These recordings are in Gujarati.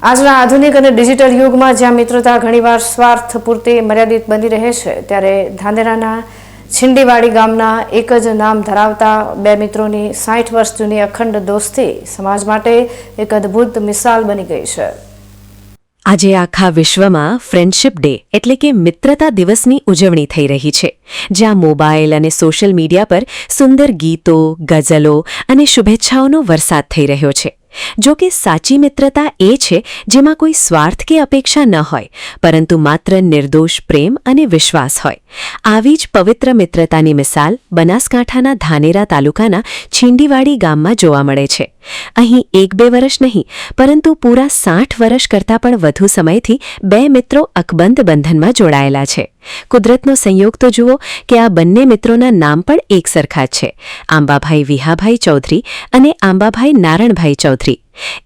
આજના આધુનિક અને ડિજિટલ યુગમાં જ્યાં મિત્રતા ઘણીવાર સ્વાર્થ પૂરતી મર્યાદિત બની રહે છે, ત્યારે ધાનેરાના છીંડીવાડી ગામના એક જ નામ ધરાવતા બે મિત્રોની 60 વર્ષ જૂની અખંડ દોસ્તી સમાજ માટે એક અદ્ભુત મિસાલ બની ગઈ છે. આજે આખા વિશ્વમાં ફ્રેન્ડશિપ ડે એટલે કે મિત્રતા દિવસની ઉજવણી થઈ રહી છે, જ્યાં મોબાઈલ અને સોશિયલ મીડિયા પર સુંદર ગીતો, ગઝલો અને શુભેચ્છાઓનો વરસાદ થઈ રહ્યો છે. જો કે સાચી મિત્રતા એ છે જેમાં કોઈ સ્વાર્થ કે અપેક્ષા ન હોય, પરંતુ માત્ર નિર્દોષ પ્રેમ અને વિશ્વાસ હોય. આવી જ પવિત્ર મિત્રતાની મિસાલ બનાસકાંઠાના ધાનેરા તાલુકાના છીંડીવાડી ગામમાં જોવા મળે છે. અહીં 1-2 વર્ષ નહીં, પરંતુ પૂરા 60 વર્ષ કરતાં પણ વધુ સમયથી બે મિત્રો અકબંધ બંધનમાં જોડાયેલા છે. કુદરતનો સંયોગ તો જુઓ કે આ બંને મિત્રોના નામ પણ એક સરખા જ છે, આંબાભાઈ વિહાભાઈ ચૌધરી અને આંબાભાઈ નારણભાઈ ચૌધરી.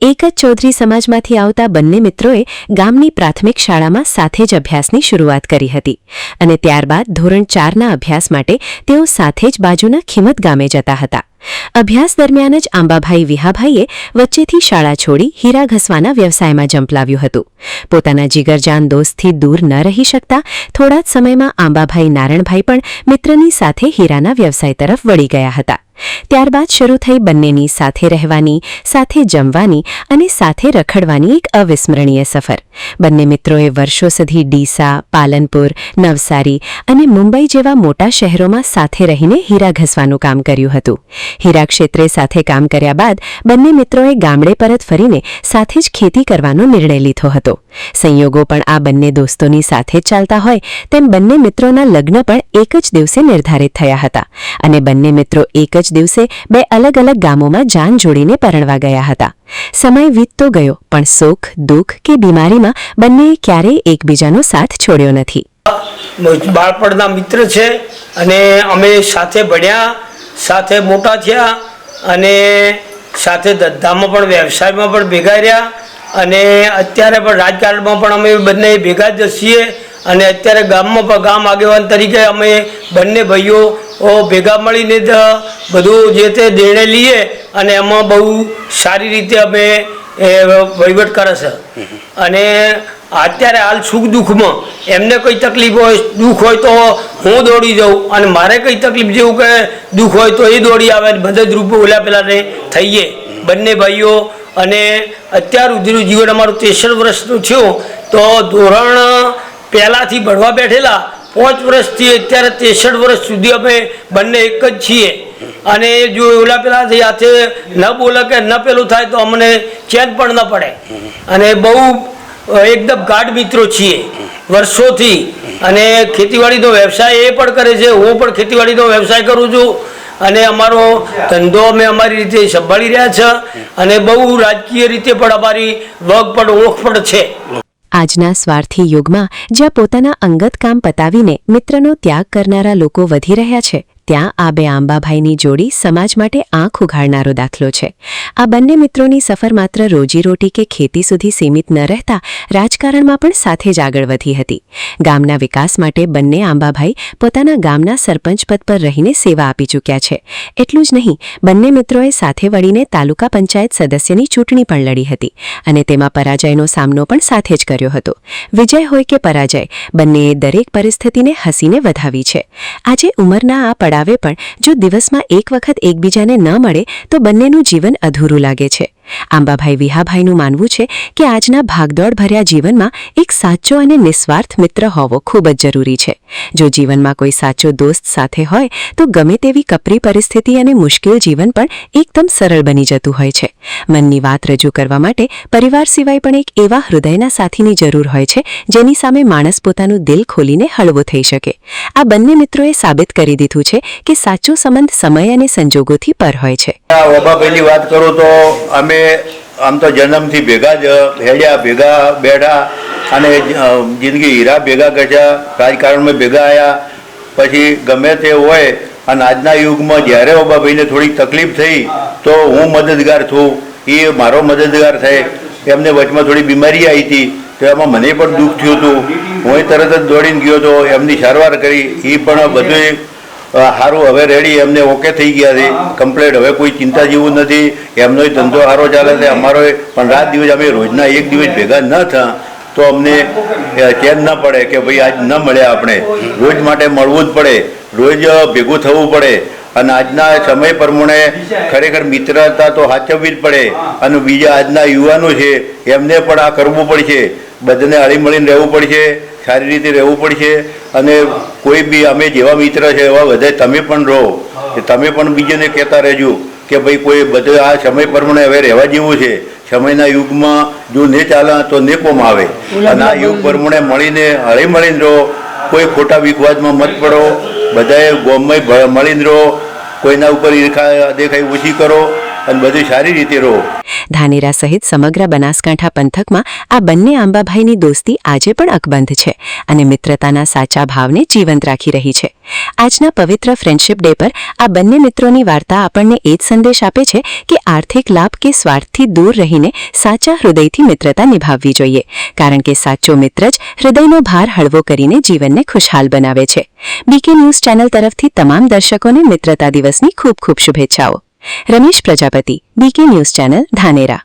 એક જ ચૌધરી સમાજમાંથી આવતા બંને મિત્રોએ ગામની પ્રાથમિક શાળામાં સાથે જ અભ્યાસની શરૂઆત કરી હતી અને ત્યારબાદ ધોરણ 4ના અભ્યાસ માટે તેઓ સાથે જ બાજુના ખીમત ગામે જતા હતા. અભ્યાસ દરમિયાન જ આંબાભાઈ વિહાભાઈએ વચ્ચેથી શાળા છોડી હીરા ઘસવાના વ્યવસાયમાં ઝંપલાવ્યું હતું. પોતાના જીગરજાન દોસ્તથી દૂર ન રહી શકતા થોડા જ સમયમાં આંબાભાઈ નારણભાઈ પણ મિત્રની સાથે હીરાના વ્યવસાય તરફ વળી ગયા હતા. ત્યારબાદ શરૂ થઈ બંનેની સાથે રહેવાની, સાથે જમવાની અને સાથે રખડવાની એક અવિસ્મરણીય સફર. બંને મિત્રોએ વર્ષો સુધી ડીસા, પાલનપુર, નવસારી અને મુંબઈ જેવા મોટા શહેરોમાં સાથે રહીને હીરા ઘસવાનું કામ કર્યું હતું. હીરા ક્ષેત્રે સાથે કામ કર્યા બાદ બંને મિત્રોએ ગામડે પરત ફરીને સાથે જ ખેતી કરવાનો નિર્ણય લીધો હતો. સંયોગો પણ આ બંને દોસ્તોની સાથે જ ચાલતા હોય તેમ બંને મિત્રોના લગ્ન પણ એક જ દિવસે નિર્ધારિત થયા હતા અને બંને મિત્રો એક જ દિવસે બે અલગ અલગ ગામોમાં જાન જોડીને પરણવા ગયા હતા. સમય વીતતો ગયો, પણ સુખ, દુઃખ કે બીમારીમાં બંનેએ ક્યારેય એકબીજાનો સાથ છોડ્યો નથી. બાળપણના મિત્ર છે અને અમે સાથે ભણ્યા, સાથે મોટા થયા અને સાથે ધંધામાં પણ વ્યવસાયમાં પણ ભેગા રહ્યા અને અત્યારે પણ રાજકારણમાં પણ અમે બંને ભેગા જ છીએ અને અત્યારે ગામમાં પણ ગામ આગેવાન તરીકે અમે બંને ભાઈઓ ભેગા મળીને જ બધું જે તે નિર્ણય લઈએ અને એમાં બહુ સારી રીતે અમે વહીવટ કરે છે. અને અત્યારે હાલ સુખ દુઃખમાં એમને કોઈ તકલીફ હોય, દુઃખ હોય તો હું દોડી જાઉં અને મારે કંઈ તકલીફ જેવું કે દુઃખ હોય તો એ દોડી આવે, મદદરૂપ ઓલા પેલાને થઈએ બંને ભાઈઓ. અને અત્યાર સુધીનું જીવન અમારું 63 વર્ષનું થયું, તો ધોરણ પહેલાંથી ભણવા બેઠેલા 5 વર્ષથી અત્યારે 63 વર્ષ સુધી અમે બંને એક જ છીએ. અને જો ઓલા પેલાથી હાથે ન બોલે કે ન પેલું થાય તો અમને ચેન પણ ન પડે અને બહુ એકદમ ગાઢ મિત્રો છીએ વર્ષોથી. અને ખેતીવાડીનો વ્યવસાય એ પણ કરે છે, હું પણ ખેતીવાડીનો વ્યવસાય કરું છું અને અમારો ધંધો અમે અમારી રીતે સંભાળી રહ્યા છે અને બહુ રાજકીય રીતે પણ અમારી વગ પણ ઓળખ પણ છે. આજના સ્વાર્થી યુગમાં જ્યાં પોતાના અંગત કામ પતાવીને મિત્રનો ત્યાગ કરનારા લોકો વધી રહ્યા છે, ત્યાં આ બે આંબાભાઈની જોડી સમાજ માટે આંખ ઉઘાડનારો દાખલો છે. આ બંને મિત્રોની સફર માત્ર રોજીરોટી કે ખેતી સુધી સીમિત ન રહેતા રાજકારણમાં પણ સાથે જ આગળ વધી હતી. ગામના વિકાસ માટે બંને આંબાભાઈ પોતાના ગામના સરપંચ પદ પર રહીને સેવા આપી ચૂક્યા છે. એટલું જ નહીં, બંને મિત્રોએ સાથે વળીને તાલુકા પંચાયત સદસ્યની ચૂંટણી પણ લડી હતી અને તેમાં પરાજયનો સામનો પણ સાથે જ કર્યો હતો. વિજય હોય કે પરાજય, બંનેએ દરેક પરિસ્થિતિને હસીને વધાવી છે. આજે ઉંમરના આ પડાવે પણ જો દિવસમાં એક વખત એકબીજાને ન મળે તો બંનેનું જીવન અધૂરું લાગે છે. આંબાભાઈ વિહાભાઈનું માનવું છે કે આજના ભાગદોડ ભર્યા જીવનમાં એક સાચો અને નિસ્વાર્થ મિત્ર હોવો ખૂબ જ જરૂરી છે. જો જીવનમાં કોઈ સાચો દોસ્ત સાથે હોય તો ગમે તેવી કપરી પરિસ્થિતિ અને મુશ્કેલ જીવન પણ એકદમ સરળ બની જતું હોય છે. મનની વાત રજૂ કરવા માટે પરિવાર સિવાય પણ એક એવા હૃદયના સાથીની જરૂર હોય છે જેની સામે માણસ પોતાનું દિલ ખોલીને હળવો થઈ શકે. આ બંને મિત્રોએ સાબિત કરી દીધું છે કે સાચો સંબંધ સમય અને સંજોગોથી પર હોય છે. ઓબાભાઈની વાત કરું તો અમે આમ તો જન્મથી ભેગા જ હેડ્યા, ભેગા બેઠા અને જિંદગી હીરા ભેગા કર્યા, રાજકારણમાં ભેગા આવ્યા. પછી ગમે તે હોય અને આજના યુગમાં જ્યારે ઓબાભાઈને થોડીક તકલીફ થઈ તો હું મદદગાર થયું, એ મારો મદદગાર થાય. એમને વચમાં થોડી બીમારી આવી હતી તો એમાં મને પણ દુઃખ થયું હતું. હું તરત જ દોડીને ગયો હતો, એમની સારવાર કરી. એ પણ બધું સારું હવે રેડી, એમને ઓકે થઈ ગયા છે કમ્પ્લેટ, હવે કોઈ ચિંતા જેવું નથી, એમનો ધંધો સારો ચાલે છે, અમારો પણ રાત દિવસ અમે રોજના એક દિવસ ભેગા ન થયા તો અમને ચેન ન પડે કે ભાઈ આજ ન મળ્યા, આપણે રોજ માટે મળવું જ પડે, રોજ ભેગું થવું પડે. અને આજના સમય પ્રમાણે ખરેખર મિત્રતા તો સાચવવી જ પડે. અને બીજા આજના યુવાનો છે એમને પણ આ કરવું પડશે, બધાને હળીમળીને રહેવું પડશે, સારી રીતે રહેવું પડશે. અને કોઈ બી અમે જેવા મિત્ર છે એવા બધા તમે પણ રહો, કે તમે પણ બીજાને કહેતા રહેજો કે ભાઈ કોઈ બધે આ સમય પ્રમાણે હવે રહેવા જેવું છે. સમયના યુગમાં જો ને ચાલે તો ને કોમ આવે, અને આ યુગ પ્રમાણે મળીને હળીમળીને રહો, કોઈ ખોટા વિખવાદમાં મત પડો, બધાએ ગોમમાં મળીને રહો, કોઈના ઉપર ઈર્ષા દેખાય ઓછી કરો અને બધું સારી રીતે રહો. ધાનેરા સહિત સમગ્ર બનાસકાંઠા પંથકમાં આ બંને આંબાભાઈની દોસ્તી આજે પણ અકબંધ છે અને મિત્રતાના સાચા ભાવને જીવંત રાખી રહી છે. આજના પવિત્ર ફ્રેન્ડશિપ ડે પર આ બંને મિત્રોની વાર્તા આપણને એ જ સંદેશ આપે છે કે આર્થિક લાભ કે સ્વાર્થથી દૂર રહીને સાચા હૃદયથી મિત્રતા નિભાવવી જોઈએ, કારણ કે સાચો મિત્ર જ હૃદયનો ભાર હળવો કરીને જીવનને ખુશહાલ બનાવે છે. બીકે ન્યૂઝ ચેનલ તરફથી તમામ દર્શકોને મિત્રતા દિવસની ખૂબ ખૂબ શુભેચ્છાઓ. Ramesh Prajapati, BK news channel, Dhanera.